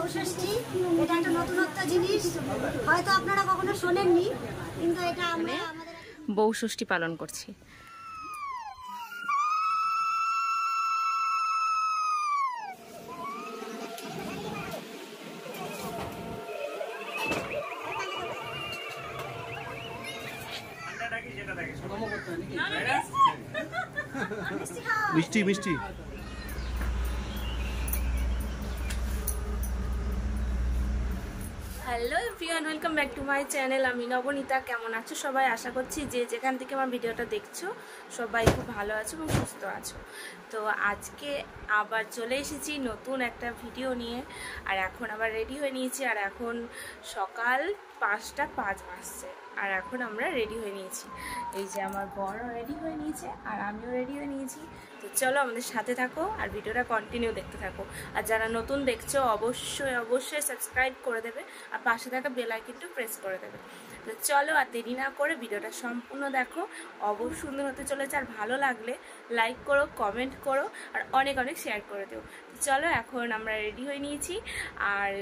বৌষষ্ঠী, এটা একটা নতুনত্ব জিনিস, হয়তো আপনারা কখনো শোনেননি, কিন্তু এটা আমরা আমাদের বৌষষ্ঠী পালন করছি। মিষ্টি মিষ্টি hello everyone, welcome back to my channel. আমি নবনীতা। কেমন আছো সবাই? আশা করছি যে যেখান থেকে আমার ভিডিওটা দেখছো সবাই খুব ভালো আছো এবং সুস্থ আছো। তো আজকে আবার চলে এসেছি নতুন একটা ভিডিও নিয়ে, আর এখন আবার রেডি হয়ে নিয়েছি। আর এখন সকাল 5:05 বাজছে, আর এখন আমরা রেডি হয়ে নিয়েছি। এই যে আমার বড় রেডি হয়ে নিয়েছে আর আমিও রেডি হয়ে নিয়েছি। তো চলো আমাদের সাথে থাকো আর ভিডিওটা কন্টিনিউ দেখতে থাকো। আর যারা নতুন দেখছো অবশ্যই সাবস্ক্রাইব করে দেবে আর পাশে থাকা বেল আইকনটা প্রেস করে দেবে। তো চলো আর দেরি না করে ভিডিওটা সম্পূর্ণ দেখো, অবশ্যই সুন্দর হতে চলেছে। আর ভালো লাগলে লাইক করো, কমেন্ট করো আর অনেক অনেক শেয়ার করে দেবো। তো চলো এখন আমরা রেডি হয়ে নিয়েছি, আর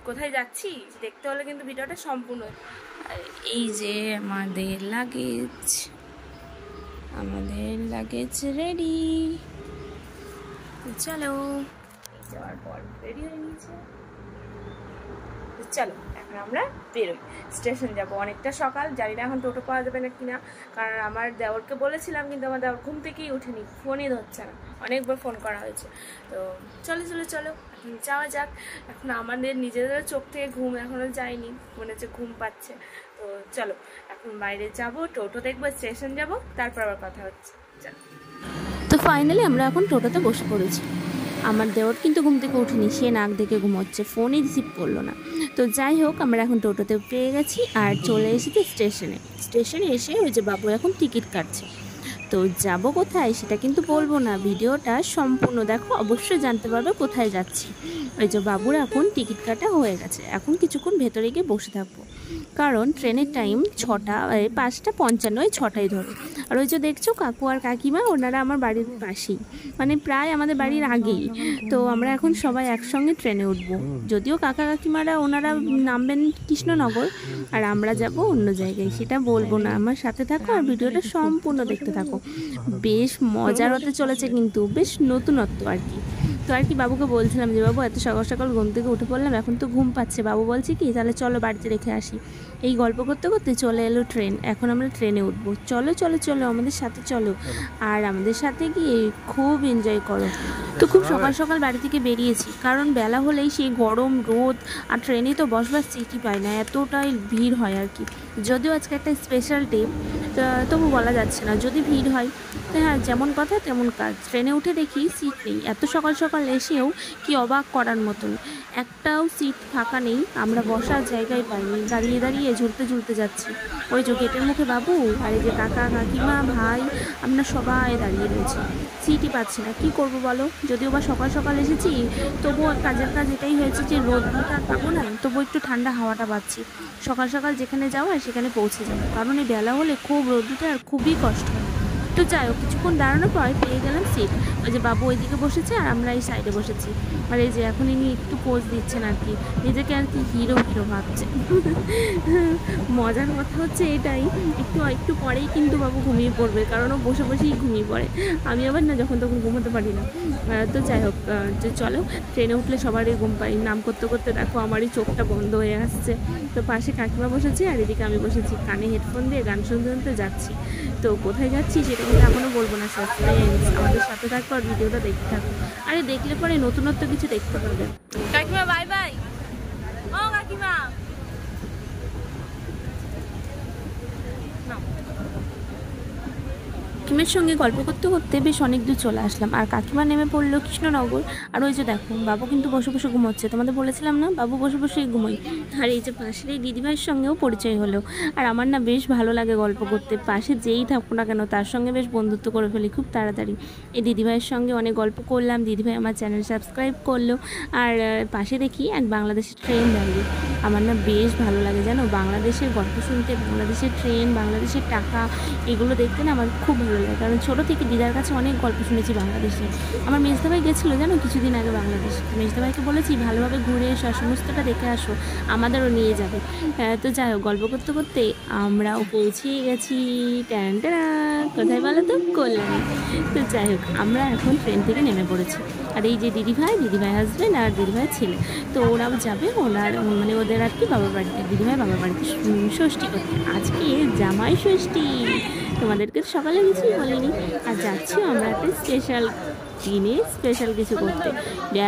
কোথায় যাচ্ছি দেখতে হলে কিন্তু ভিডিওটা সম্পূর্ণ। এই যে আমাদের লাগেজ রেডি। চলো, যাওয়ার পর রেডি হয়ে নিয়েছে। চলো এখন আমরা বেরোই, স্টেশন যাব। অনেকটা সকাল, জানি না এখন টোটো পাওয়া যাবে না কিনা, কারণ আমার দেওরকে বলেছিলাম কিন্তু আমার দেওর ঘুম থেকেই উঠেনি, ফোনই ধরছে না, অনেকবার ফোন করা হয়েছে। তো চলো এখন যাওয়া যাক। এখন আমাদের নিজেদের চোখ থেকে ঘুম এখনো যায়নি, মনে হচ্ছে ঘুম পাচ্ছে। তো চলো এখন বাইরে যাব, টোটো দেখবো, স্টেশন যাব, তারপর আবার কথা হচ্ছে। চলো। তো ফাইনালি আমরা এখন টোটোতে বসে পড়েছি। আমার দেওর কিন্তু ঘুম থেকে উঠেনি, সে নাক দেখে ঘুমোচ্ছে, ফোনই রিসিভ করলো না। তো যাই হোক, আমরা এখন টোটোতে পেয়ে গেছি আর চলে এসেছি স্টেশনে এসে ওই যে বাবু এখন টিকিট কাটছে। তো যাব কোথায় সেটা কিন্তু বলবো না, ভিডিওটা সম্পূর্ণ দেখো, অবশ্যই জানতে পারবে কোথায় যাচ্ছি। ওই যে বাবুর এখন টিকিট কাটা হয়ে গেছে, এখন কিছুক্ষণ ভেতরে গিয়ে বসে থাকবো, কারণ ট্রেনের টাইম 5:55, 6টায় ধরো। আর ওই যে দেখছো কাকু আর কাকিমা, ওনারা আমার বাড়ির পাশেই, মানে প্রায় আমাদের বাড়ির আগেই। তো আমরা এখন সবাই একসঙ্গে ট্রেনে উঠবো, যদিও কাকা কাকিমারা ওনারা নামবেন কৃষ্ণনগর আর আমরা যাব অন্য জায়গায়, সেটা বলবো না। আমার সাথে থাকো আর ভিডিওটা সম্পূর্ণ দেখতে থাকো, বেশ মজার হতে চলেছে, কিন্তু বেশ নতুনত্ব আর কি। তো আর কি বাবুকে বলছিলাম যে বাবু এত সকাল সকাল ঘুম থেকে উঠে পড়লাম, এখন তো ঘুম পাচ্ছে। বাবু বলছে কি তাহলে চলো বাড়িতে রেখে আসি। এই গল্প করতে করতে চলে এলো ট্রেন, এখন আমরা ট্রেনে উঠবো। চলো আমাদের সাথে চলো, আর আমাদের সাথে গিয়ে খুব এনজয় করো। তো খুব সকাল সকাল বাড়ি থেকে বেরিয়েছি, কারণ বেলা হলেই সেই গরম রোদ, আর ট্রেনে তো বসবার সিটই পায় না, এতটাই ভিড় হয় আর কি। যদিও আজকে একটা স্পেশাল ডে, তবু বলা যাচ্ছে না, যদি ভিড় হয় তো হ্যাঁ, যেমন কথা তেমন কাজ। ট্রেনে উঠে দেখি সিট নেই, এত সকাল সকাল এসেও কি অবাক করার মতন, একটাও সিট ফাঁকা নেই। আমরা বসার জায়গায় পাইনি, দাঁড়িয়ে দাঁড়িয়ে ঝুলতে যাচ্ছি। ওই যে গেটের মুখে বাবু আর এই যে কাকা কাকিমা ভাই, আমরা সবাই দাঁড়িয়ে রয়েছি, সিটই পাচ্ছি না। কি করব বলো, যদিও বা সকাল সকাল এসেছি, তবুও কাজের কাজ এটাই হয়েছে যে রোদটা পাবো না, তবু একটু ঠান্ডা হাওয়াটা পাচ্ছি। সকাল সকাল যেখানে যাওয়া সেখানে পৌঁছে যাবো, কারণ এই বেলা হলে খুব রোদটা আর খুবই কষ্ট হয়। তো যাই হোক, কিছুক্ষণ দাঁড়ানোর পর পেয়ে গেলাম সিট। ওই যে বাবু ওইদিকে বসেছে আর আমরা এই সাইডে বসেছি। আর এই যে এখন ইনি একটু পোজ দিচ্ছেন আর কি, নিজেকে আর কি হিরো ভাবছে। মজার কথা হচ্ছে এটাই, একটু পরেই কিন্তু বাবু ঘুমিয়ে পড়বে, কারণ ও বসেই ঘুমিয়ে পড়ে। আমি আবার না যখন তখন ঘুমোতে পারি না। তো যাই হোক, চলো ট্রেনে উঠলে সবারই ঘুম পাই। নাম করতে করতে দেখো আমারই চোখটা বন্ধ হয়ে আসছে। তো পাশে কাকিমা বসেছে আর এদিকে আমি বসেছি, কানে হেডফোন দিয়ে গান শুনতে যাচ্ছি। তো কোথায় যাচ্ছি সেটা কিন্তু এখনও বলবো না, সাসপেন্স। আমাদের সাথে থাকো আর ভিডিওটা দেখতে থাকো, আরে দেখলে পরে নতুনত্ব কিছু দেখতে পাবে। কাকিমা বাই বাই। ও কাকিমা কাকিমার সঙ্গে গল্প করতে করতে বেশ অনেক দূর চলে আসলাম, আর কাকিমা নেমে পড়লো কৃষ্ণনগর। আর ওই যে দেখো বাবু কিন্তু বসে ঘুমোচ্ছে, তোমাদের বলেছিলাম না বাবু বসেই ঘুমোই। আর এই যে পাশের এই দিদিভাইয়ের সঙ্গেও পরিচয় হলো, আর আমার না বেশ ভালো লাগে গল্প করতে, পাশে যেই থাকবো না কেন তার সঙ্গে বেশ বন্ধুত্ব করে ফেলি খুব তাড়াতাড়ি। এই দিদিভাইয়ের সঙ্গে অনেক গল্প করলাম, দিদিভাই আমার চ্যানেল সাবস্ক্রাইব করলো। আর পাশে দেখি এক বাংলাদেশের ট্রেন দাঁড়িয়ে, আমার না বেশ ভালো লাগে জানো, বাংলাদেশের গল্প শুনতে, বাংলাদেশের ট্রেন, বাংলাদেশের টাকা, এগুলো দেখতে না আমার খুব ভালো ভালো লাগে, কারণ ছোটো থেকে দিদার কাছে অনেক গল্প শুনেছি বাংলাদেশে। আমার মেজদা ভাই গেছিলো জানো কিছুদিন আগে বাংলাদেশ। মেজদা ভাইকে বলেছি ভালোভাবে ঘুরে এসো, সমস্তটা দেখে আসো, আমাদেরও নিয়ে যাবে। তো যাই হোক, গল্প করতে করতে আমরাও পৌঁছে গেছি। ট্যান্টারা কোথায় বলো তো? কল্যাণী। তো যাই হোক, আমরা এখন ট্রেন থেকে নেমে পড়েছি। আর এই যে দিদিভাই হাজব্যান্ড আর দিদিভাইয়ের ছেলে, তো ওরাও যাবে। ওনার মানে ওদের আর কি বাবার বাড়িতে, দিদিভাই বাবার বাড়িতে ষষ্ঠী করতে। আজকে জামাই ষষ্ঠী, তোমাদেরকে সকালে কিছুই বলিনি। আর যাচ্ছি আমরা একটা স্পেশাল দিনে স্পেশাল কিছু করতে।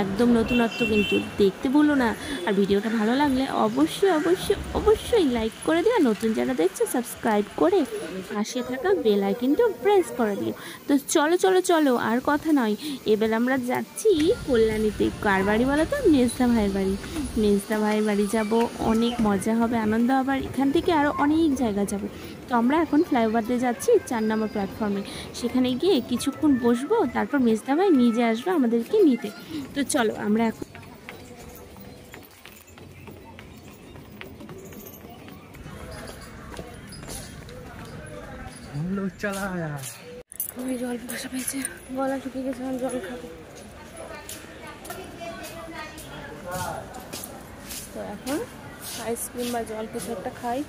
একদম নতুনত্ব কিন্তু, দেখতে ভুলো না। আর ভিডিওটা ভালো লাগলে অবশ্যই অবশ্যই অবশ্যই লাইক করে দিও। নতুন যারা দেখছো সাবস্ক্রাইব করে পাশে থাকা বেল আইকনটা প্রেস করে দিও। তো চলো চলো চলো, আর কথা নয়, এবার আমরা যাচ্ছি কল্যাণীতে। কার বাড়ি বলো তো? মেজদা ভাইয়ের বাড়ি। মেজদা ভাইয়ের বাড়ি যাব, অনেক মজা হবে, আনন্দ হবে। আর এখান থেকে আরও অনেক জায়গা যাব। তো আমরা এখন ফ্লাইওভার দিয়ে যাচ্ছি 4 নম্বর প্ল্যাটফর্মে। সেখানে গিয়ে কিছুক্ষণ বসবো, তারপর মেজদা ভাই নিজে আসবে আমাদেরকে নিতে। তো চলো আমরা এখন জল বসা পেয়েছে, গলা শুকিয়ে গেছে, জল খাবো। তো এখন আইসক্রিম বা জল কিছু একটা খাই।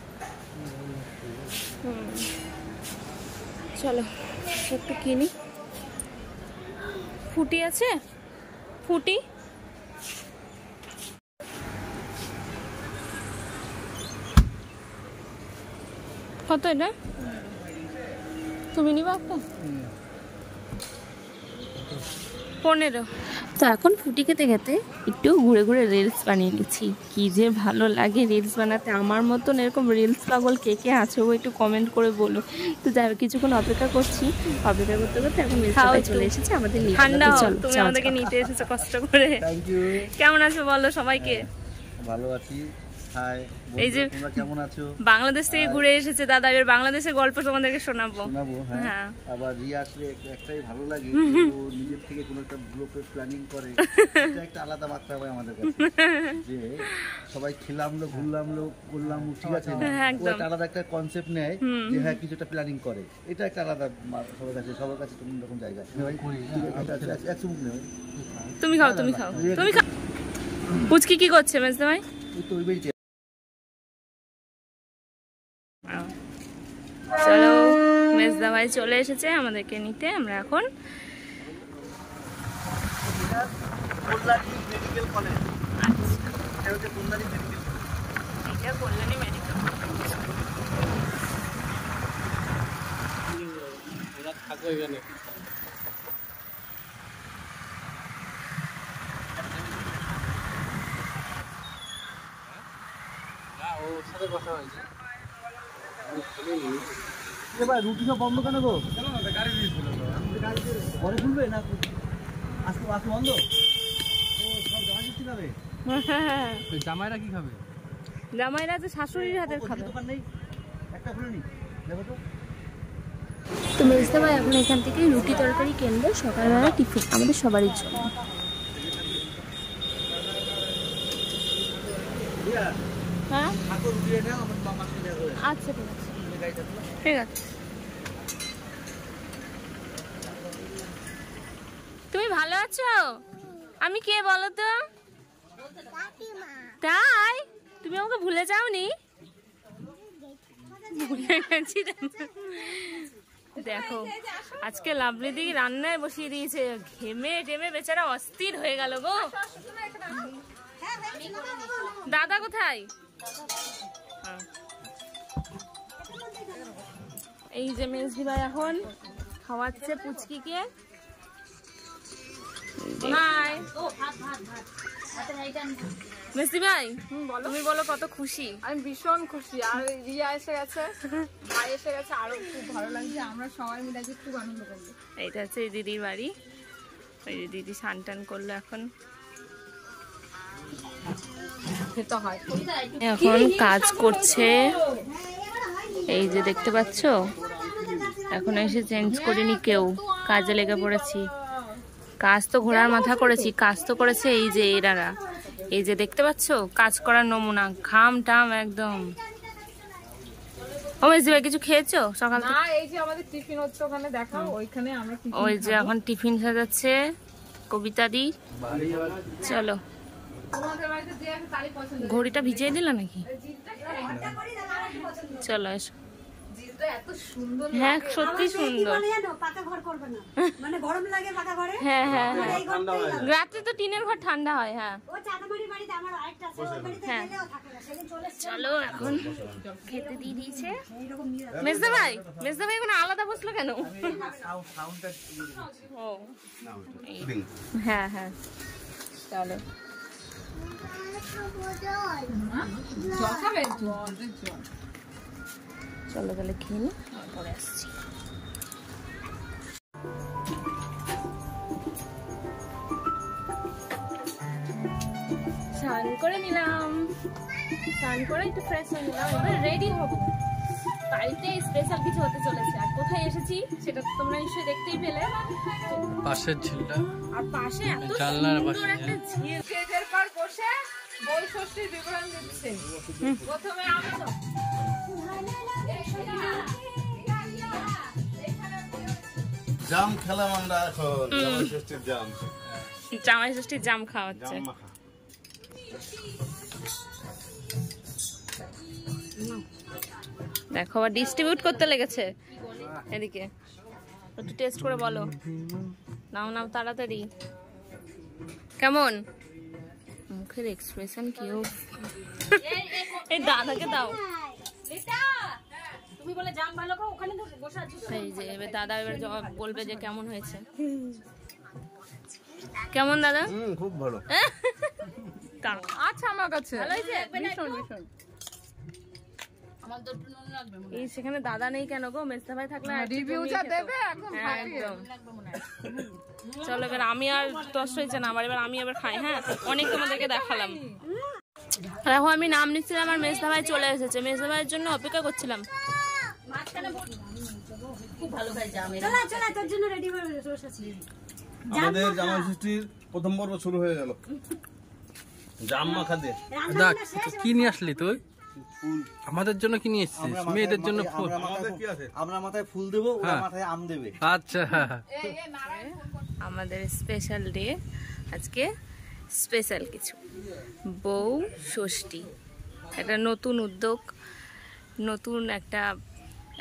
চলো একটু কিনি। ফুটি আছে? ফুটি কত এটা? তুমি নিবা একটা? 15। তো এখন ফুটি খেতে খেতে একটু ঘুরে ঘুরে রিলস বানিয়ে নিচ্ছি। কি যে ভালো লাগে রিলস বানাতে। আমার মতন এরকম রিলস পাগল কে কে আছো একটু কমেন্ট করে বলো। তো যাই হোক, কিছুক্ষণ অপেক্ষা করছি। অপেক্ষা করতে করতে এখন মেজদাভাই চলে এসেছে আমাদের নিতে। ঠান্ডা, তুমি আমাদেরকে নিতে এসেছো কষ্ট করে। Thank you. কেমন আছো বলো সবাইকে? ভালো আছি। হাই, এই যে তোমরা কেমন আছো? বাংলাদেশ থেকে ঘুরে এসেছে দাদা, এর বাংলাদেশের গল্প তোমাদেরকে শোনাবো। হ্যাঁ। আবার রিয়া আসলে একটাই ভালো লাগে, ও নিজের থেকে কোনো একটা গ্রুপের প্ল্যানিং করে, এটা একটা আলাদা মাত্রা হয় আমাদের কাছে। যে সবাই খেলাম লো, ঘুরলাম লো, করলাম, ঠিক আছে না, ও একটা আলাদা একটা কনসেপ্ট নেয় যে হ্যাঁ কিছু একটা প্ল্যানিং করে। এটা একটা আলাদা সবার কাছে তুমি এরকম জায়গা। তুমি খাও, তুমি খাও, তুমি খাও। পুচকি কি করছে মেজদা ভাই? চলো, মেজদা ভাই চলে এসেছে আমাদেরকে নিতে। আমরা এখন কল্যাণী মেডিকেল। রুটি সব বন্ধ কেন গো? পরে খুলবে না? আজকে বন্ধ? সব জামা দিচ্ছি খাবে? জামাইরা কি খাবে? জামাইরা তো শাশুড়ির হাতের খাবে। দোকান নেই, একটা খুলে নি দেখো তো। তো মেজদা ভাই এখন এখান থেকে রুটি তরকারি কিনবে সকালবেলা টিফিন আমাদের সবারই জন্য। হ্যাঁ আচ্ছা ঠিক আছে, ঠিক আছে। তুমি ভালো আছো? আমি কে বলো তো? তাই তুমি আমাকে ভুলে যাওনি? ভুলে গেছি। দেখো আজকে লাভলি দি রান্নায় বসিয়ে দিয়েছে, ঘেমে টেমে বেচারা অস্থির হয়ে গেল গো। দাদা কোথায়? এই যে মেজদি ভাই এখন খাওয়াচ্ছে পুচকিকে। মেজদি ভাই তুমি বলো কত খুশি? আমি ভীষণ খুশি। আর রিয়া এসে গেছে, ভাই এসে গেছে, আরো খুব ভালো লাগছে। আমরা সবাই মিলে আজকে খুব আনন্দ করবো। এইটা হচ্ছে এই দিদির বাড়ি। ওই যে দিদি স্নান টান করলো এখন। এখন কাজ করছে, এই যে দেখতে পাচ্ছ। এখন এসে চেঞ্জ করিনি কেউ, কাজে লেগে পড়েছি। কাজ তো ঘোড়ার মাথা করেছি, কাজ তো করেছে এই যে এরারা। এই যে দেখতে পাচ্ছ কাজ করার নমুনা, ঘাম টাম একদম। ও মেজদি ভাই কিছু খেয়েছো সকাল থেকে? না, এই যে আমাদের টিফিন হচ্ছে ওখানে দেখাও, ওইখানে আমরা টিফিন ওই যে এখন টিফিন সাজাচ্ছে কবিতা দি। চলো, তোমাদের বাড়িতে যে আছে তারই পছন্দ। ঘড়িটা ভিজিয়ে দিল নাকি? চলো এসো। জিলটা এত সুন্দর হ্যাঁ লাগে। সত্যি সুন্দর। পাকা ঘর করবে না, মানে গরম লাগে পাকা ঘরে। হ্যাঁ হ্যাঁ মানে হ্যাঁ, এই ঘরটাই লাগে। রাতে তো টিনের ঘর ঠান্ডা হয়। হ্যাঁ ও চাঁদামারি বাড়িতে আমার আরেকটা আছে, ওই বাড়িতে হ্যাঁ। গেলেও থাকে না, সেদিন চলে এসেছে। চলো এখন খেতে দিয়ে দিয়েছে এইরকম নিয়ে মেজদা ভাই। মেজদা ভাই এখন আলাদা বসলো কেন? ও হ্যাঁ হ্যাঁ, চলো জল খাবে? জল। চলো তাহলে খেয়ে নি, পরে আসছি। স্নান করে নিলাম, স্নান করে একটু ফ্রেশ হয়ে নিলাম, এবার রেডি হবো। বাড়িতে স্পেশাল কিছু হতে চলেছে। আর কোথায় এসেছি সেটা তো তোমরা নিশ্চয়ই দেখতেই পেলে। পাশের ঝিলটা, আর পাশে এত জানলার সুন্দর পাশে, একটা ঝিল। স্টেজের পর বসে বই ষষ্ঠীর বিবরণ দিচ্ছে। প্রথমে আমি জাম খেলাম আমরা এখন, জামাই ষষ্ঠীর জাম। জামাই ষষ্ঠীর জাম খাওয়া হচ্ছে। জাম মাখা। দেখো আবার ডিস্ট্রিবিউট করতে লেগেছে এদিকে। একটু টেস্ট করে বলো। নাও নাও তাড়াতাড়ি। কেমন মুখের এক্সপ্রেশন? কেউ এই দাদাকে দাও। তুমি বলে জাম ভালো খাও, ওখানে তো বসে আছো। এই যে এবার দাদা এবার জবাব বলবে যে কেমন হয়েছে। কেমন দাদা? খুব ভালো। আচ্ছা আমার কাছে ভালো হয়েছে? ভীষণ ভীষণ। এই সেখানে দাদা নেই কেন গো? মেজদা ভাই থাকলে আর একটু রিভিউটা জমিয়ে খেতো। দেবে একদম হ্যাঁ, ফাটিয়ে। একদম। চলো এবার আমি আর টস হয়েছে না আমার, এবার আমি এবার খাই। হ্যাঁ অনেক তোমাদেরকে দেখালাম। দেখো আমি নাম নিচ্ছিলাম আর মেজদা ভাই চলে এসেছে। মেজদা ভাইয়ের জন্য অপেক্ষা করছিলাম। চলা চলা, তোর জন্য রেডি করে বসেছি। আমাদের জামাই ষষ্ঠীর প্রথম পর্ব শুরু হয়ে গেল। জাম মাখা দিয়ে। দেখ কি নিয়ে আসলি তুই? আমাদের জন্য কি নিয়ে এসেছিস? মেয়েদের জন্য ফুল। আমরা মাথায় ফুল দেবো, ওরা হ্যাঁ। মাথায় আম দেবে। আচ্ছা আমাদের স্পেশাল ডে আজকে, স্পেশাল কিছু। বউ ষষ্ঠী, একটা নতুন উদ্যোগ, নতুন একটা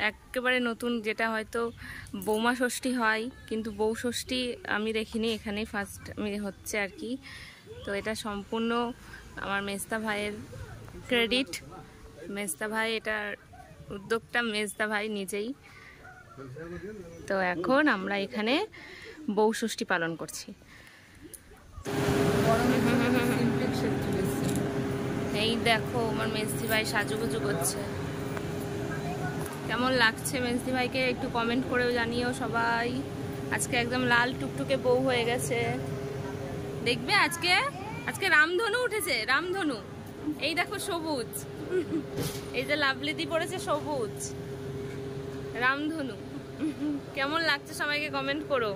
একেবারে নতুন, যেটা হয়তো বৌমা ষষ্ঠী হয় কিন্তু বউ ষষ্ঠী আমি দেখিনি, এখানেই ফার্স্ট হচ্ছে আর কি। তো এটা সম্পূর্ণ আমার মেজদা ভাইয়ের ক্রেডিট। মেজদা ভাই এটার উদ্যোগটা মেজদা ভাই নিজেই। তো এখন আমরা এখানে বউ ষষ্ঠী পালন করছি। এই দেখো আমার মেজদি ভাই সাজুগুজু করছে। কেমন লাগছে মেজদি ভাইকে একটু কমেন্ট করেও জানিও সবাই। আজকে একদম লাল টুকটুকে বউ হয়ে গেছে। দেখবে আজকে আজকে রামধনু উঠেছে, রামধনু। এই দেখো সবুজ, এই যে লাভলিদি পড়েছে সবুজ, রামধনু। কেমন লাগছে সবাইকে কমেন্ট করো।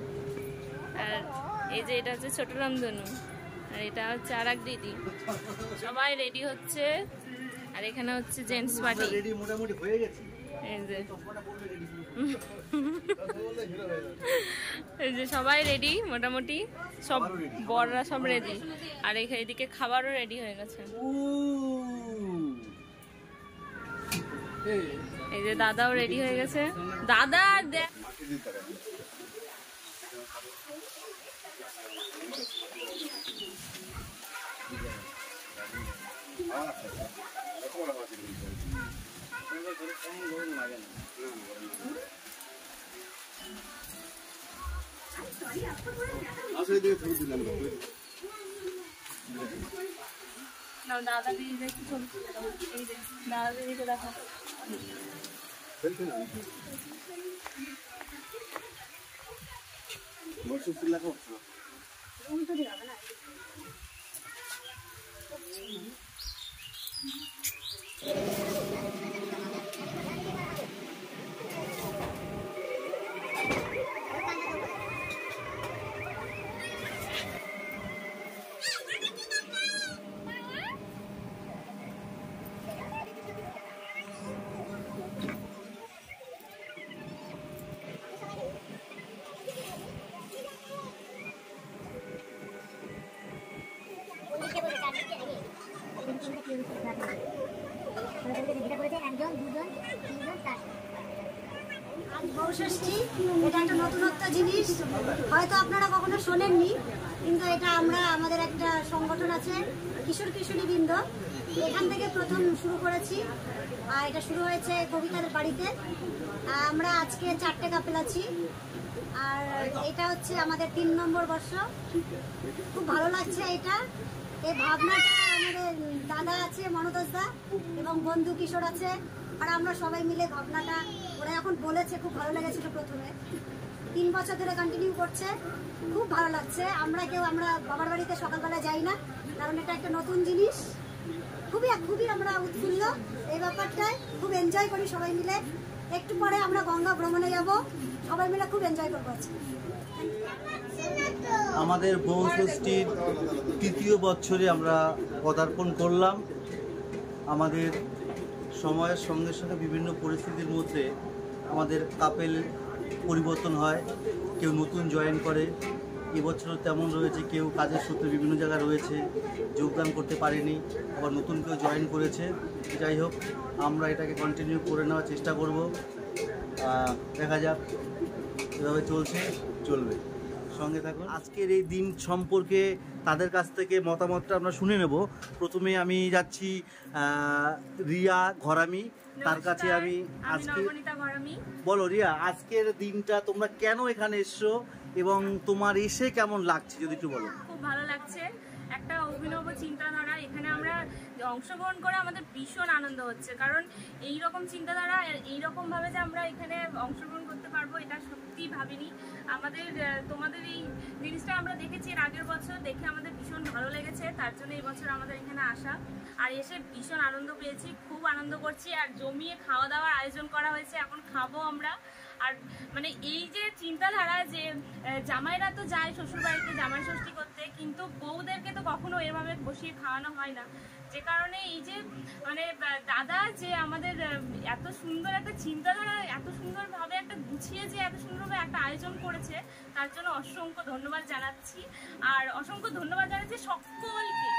আর এই যে এটা হচ্ছে ছোট রামধনু, আর এটা হচ্ছে আর এক দিদি। সবাই রেডি হচ্ছে, আর এখানে হচ্ছে জেন্টস পার্টি। রেডি মোটামুটি হয়ে গেছে। এই যে এই যে সবাই রেডি মোটামুটি, সব বড়রা সব রেডি। আর এদিকে খাবারও রেডি হয়ে গেছে। এই যে দাদাও রেডি হয়ে গেছে। দাদা দেখ দাদা দিদি দেখি ছবি, এই যে দাদা দিদিকে দেখো। আজ বৌষষ্ঠী, এটা একটা নতুনত্ব জিনিস, হয়তো আপনারা কখনো শোনেননি, কিন্তু এটা আমরা আমাদের একটা সংগঠন আছে কিশোর কিশোরী বৃন্দ, এখান থেকে প্রথম শুরু করেছি। আর এটা শুরু হয়েছে কবিতার বাড়িতে। আমরা আজকে 4টে কাপেল আছি, আর এটা হচ্ছে আমাদের 3 নম্বর বর্ষ। খুব ভালো লাগছে এটা, এই ভাবনাটা আমাদের দাদা আছে মনোদোষ দা এবং বন্ধু কিশোর আছে, আর আমরা সবাই মিলে ভাবনাটা ওরা এখন বলেছে, খুব ভালো লেগেছিল প্রথমে। 3 বছর ধরে কন্টিনিউ করছে, খুব ভালো লাগছে। আমরা বাবার বাড়িতে সকালবেলা যাই না, কারণ এটা একটা নতুন জিনিস। খুবই আমরা উৎফুল্ল এই ব্যাপারটায়, খুব এনজয় করি সবাই মিলে। একটু পরে আমরা গঙ্গা ভ্রমণে যাব, সবাই মিলে খুব এনজয় করবো আজকে। আমাদের বৌষষ্ঠীর 3য় বছরে আমরা পদার্পণ করলাম। আমাদের সময়ের সঙ্গে সঙ্গে বিভিন্ন পরিস্থিতির মধ্যে আমাদের কাপেল পরিবর্তন হয়, কেউ নতুন জয়েন করে। এবছরও তেমন রয়েছে, কেউ কাজের সূত্রে বিভিন্ন জায়গায় রয়েছে, যোগদান করতে পারেনি, আবার নতুন কেউ জয়েন করেছে। যাই হোক, আমরা এটাকে কন্টিনিউ করে নেওয়ার চেষ্টা করব। দেখা যাক, এভাবে চলবে, সঙ্গে থাকুন। আজকের এই দিন সম্পর্কে তাদের কাছ থেকে মতামতটা আমরা শুনে নেব। প্রথমে আমি যাচ্ছি রিয়া ঘরামি, তার কাছে আমি আজকে বলো রিয়া, আজকের দিনটা তোমরা কেন এখানে এসছো এবং তোমার এসে কেমন লাগছে যদি একটু বলো। খুব ভালো লাগছে, একটা অভিনব চিন্তাধারা। এখানে আমরা অংশগ্রহণ করে আমাদের ভীষণ আনন্দ হচ্ছে, কারণ এই রকম চিন্তাধারা, এইরকম ভাবে যে আমরা এখানে অংশগ্রহণ করতে পারবো, এটা সত্যিই ভাবিনি। তোমাদের এই জিনিসটা আমরা দেখেছি এর আগের বছর, দেখে আমাদের ভীষণ ভালো লেগেছে, তার জন্য এই বছর আমাদের এখানে আসা। আর এসে ভীষণ আনন্দ পেয়েছি, খুব আনন্দ করছি। আর জমিয়ে খাওয়া দাওয়ার আয়োজন করা হয়েছে, এখন খাবো আমরা। আর মানে এই যে চিন্তাধারা যে জামাইরা তো যায় শ্বশুর বাড়িতে জামাই ষষ্ঠী করতে, কিন্তু বউদেরকে তো কখনো এভাবে বসিয়ে খাওয়ানো হয় না। যে কারণে এই যে মানে দাদা যে আমাদের এত সুন্দর একটা চিন্তাধারা, এত সুন্দরভাবে একটা গুছিয়ে যে এত সুন্দরভাবে একটা আয়োজন করেছে, তার জন্য অসংখ্য ধন্যবাদ জানাচ্ছি। আর অসংখ্য ধন্যবাদ জানাচ্ছি সকলকে।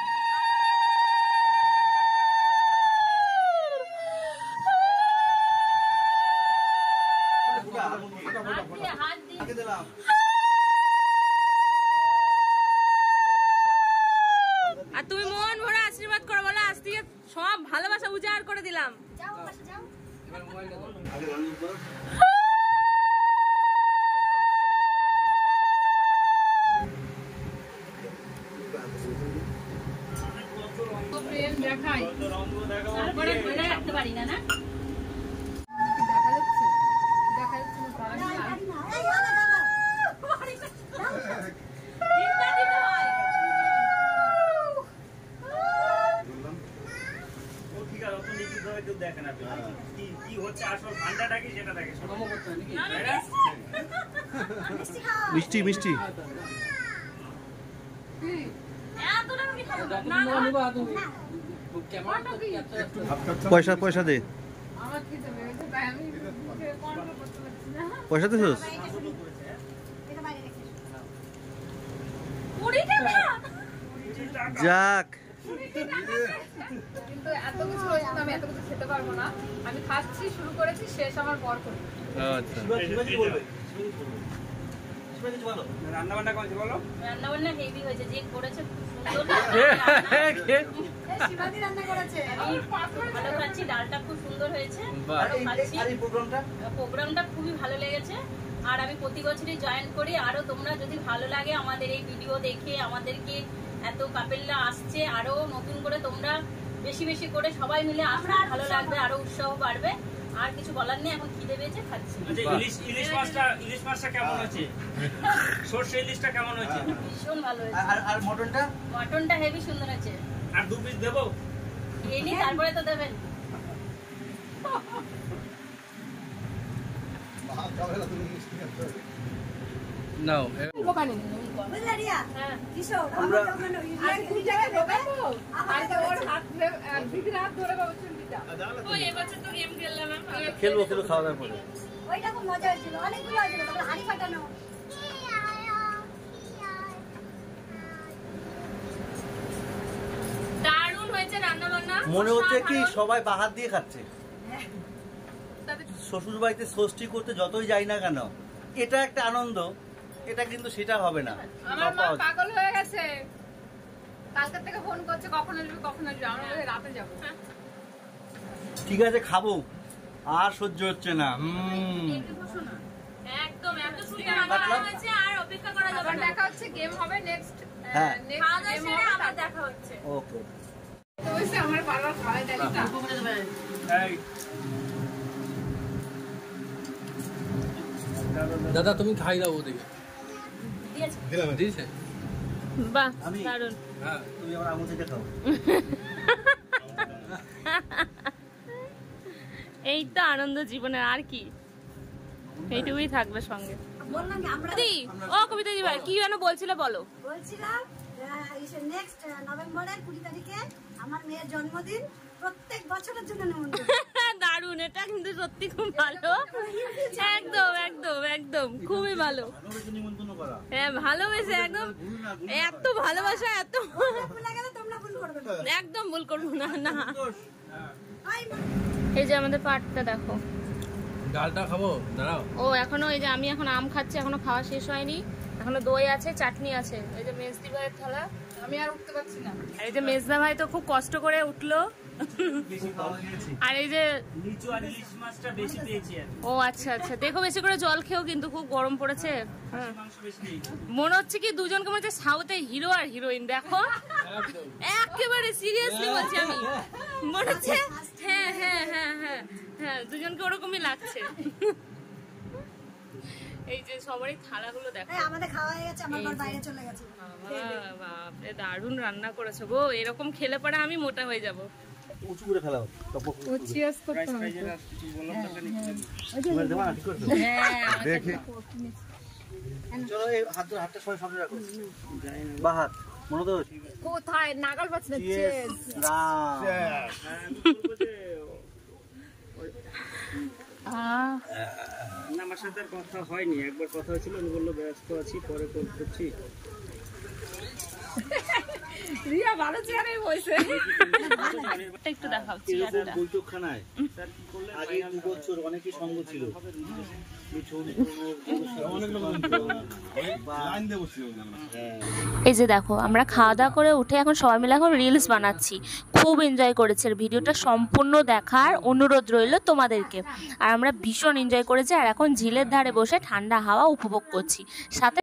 আর তুমি মন ভরে আশীর্বাদ করো, বলো আজ থেকে সব ভালোবাসা উজাড় করে দিলাম। রাখতে পারি না, না মিষ্টি মিষ্টি পয়সা দে, পয়সা দিছিস? যাক, কিন্তু এত কিছু রয়েছে, আমি এত কিছু খেতে পারবো না। আমি খাচ্ছি, শুরু করেছি, শেষ আমার পর করবো। আচ্ছা, রান্নাবান্না হেভি হয়েছে, যে করেছে শিবাদি রান্না করেছে। আমি ভালো খাচ্ছি, ডালটা খুব সুন্দর হয়েছে, প্রোগ্রামটা খুবই ভালো লেগেছে। আর আমি প্রতি বছরই জয়েন করি। আরো তোমরা যদি ভালো লাগে আমাদের এই ভিডিও দেখে, আমাদেরকে এত কাপেলরা আসছে, আরো নতুন করে তোমরা বেশি বেশি করে সবাই মিলে আসলে ভালো লাগবে, আরো উৎসাহ বাড়বে। আর কিছু বলার নেই, এখন খিদে পেয়েছে, খাচ্ছি। ইলিশ মাছটা কেমন হয়েছে? সরষে ইলিশটা কেমন হয়েছে? ভীষণ ভালো হয়েছে। আর মটনটা হেভি সুন্দর হয়েছে। আর 2 পিস দেবো? এনি তারপরে তো দেবেন। নাও বুঝলে রিয়া? কিশোর, আমরা খেলবো খাওয়া দাওয়ার পরে। ওইটা খুব মজা হয়েছিল, অনেকগুলো হয়েছিল, তারপরে হাড়ি ফাটানো। দারুণ হয়েছে রান্না বান্না, মনে হচ্ছে কি সবাই বাহাত দিয়ে খাচ্ছে। শ্বশুর বাড়িতে ষষ্ঠী করতে যতই যাই না কেন, এটা একটা আনন্দ, এটা কিন্তু সেটা হবে না। আমার মা পাগল হয়ে গেছে, কালকে থেকে ফোন করছে কখন আসবে কখন আসবে, আমরা বলি রাতে যাবো। ঠিক আছে খাবো, আর সহ্য হচ্ছে না। একদম এত সুন্দর রান্না হয়েছে, আর অপেক্ষা করা যাবে আবার না। দেখা হচ্ছে, গেম হবে নেক্সট। হ্যাঁ। খাওয়া দাওয়া সেরে আবার দেখা হচ্ছে। ওকে। তো হইছে আমার বারবার খাওয়াই ডালিটা। দাদা তুমি খাই দাও ওদিকে। দিয়েছে? বাহ, আমি? দারুণ। হ্যাঁ। তুমি আমার আঙুল থেকে খাও। এই তো আনন্দ জীবনের, আর কি, এইটুকুই থাকবে সঙ্গে। বললাম কি আমরা দি, ও কবিতা দি ভাই কি যেন বলছিলে বলো। বলছিলাম নেক্সট নভেম্বরের 20 তারিখে আমার মেয়ের জন্মদিন, প্রত্যেক বছরের জন্য নিমন্ত্রণ। দারুণ, এটা কিন্তু সত্যি খুব ভালো। একদম একদম একদম খুবই ভালো। নিমন্ত্রণ করা। হ্যাঁ ভালোবেসে একদম, এত ভালোবাসা, এত ভুলে গেলে তোমরা ভুল করবে না। একদম ভুল করবো না। না, ওই এই যে আমাদের পাটটা দেখো। ডালটা খাবো, দাঁড়াও। ও এখনো, এই যে আমি এখন আম খাচ্ছি, এখনো খাওয়া শেষ হয়নি। এখনো দই আছে, চাটনি আছে। এই যে মেজদি ভাইয়ের থালা। আমি আর উঠতে পারছি না। আর এই যে মেজদা ভাই তো খুব কষ্ট করে উঠলো। আর এই যে নিচু আর ইলিশ মাছটা বেশি পেয়েছি আর ও আচ্ছা আচ্ছা, দেখো বেশি করে জল খেও, কিন্তু খুব গরম পড়েছে। হ্যাঁ, মাংস বেশি নেই। মনে হচ্ছে কি দুজনকে মনে হচ্ছে সাউথে হিরো আর হিরোইন। দেখো একেবারে সিরিয়াসলি বলছি আমি, মনে হচ্ছে হ্যাঁ হ্যাঁ হ্যাঁ হ্যাঁ হ্যাঁ, দুজনকে ওরকমই লাগছে। এই যে সবারই থালাগুলো দেখো। এই আমাদের খাওয়া হয়ে গেছে, আমার বর বাইরে চলে গেছে। বাপরে দারুণ রান্না করেছো গো, এরকম খেলে পরে আমি মোটা হয়ে যাব। উঁচু করে ফেলাও। ও চিয়ার্স করতে হবে। দেখি। চলো এই হাতটা সবাই সামনে রাখো। বাহাত মনোদোষ। কোথায় নাগাল পাচ্ছি না। Cheers. রাম। না, আমার সাথে আর কথা হয়নি, একবার কথা হয়েছিল, আমি বললো ব্যস্ত আছি, পরে কল করছি। রিয়া ভালো চেয়ারে বসে। একটু দেখাও এরকম চেয়ারটা। বৈঠকখানায় আগে 2 বছর অনেকই সঙ্গ ছিল। এই যে দেখো আমরা খাওয়া দাওয়া করে উঠে এখন সবাই মিলে এখন রিলস বানাচ্ছি। খুব এনজয় করেছে, ভিডিওটা সম্পূর্ণ দেখার অনুরোধ রইল তোমাদেরকে। আর আমরা ভীষণ এনজয় করেছি, আর এখন ঝিলের ধারে বসে ঠান্ডা হাওয়া উপভোগ করছি, সাথে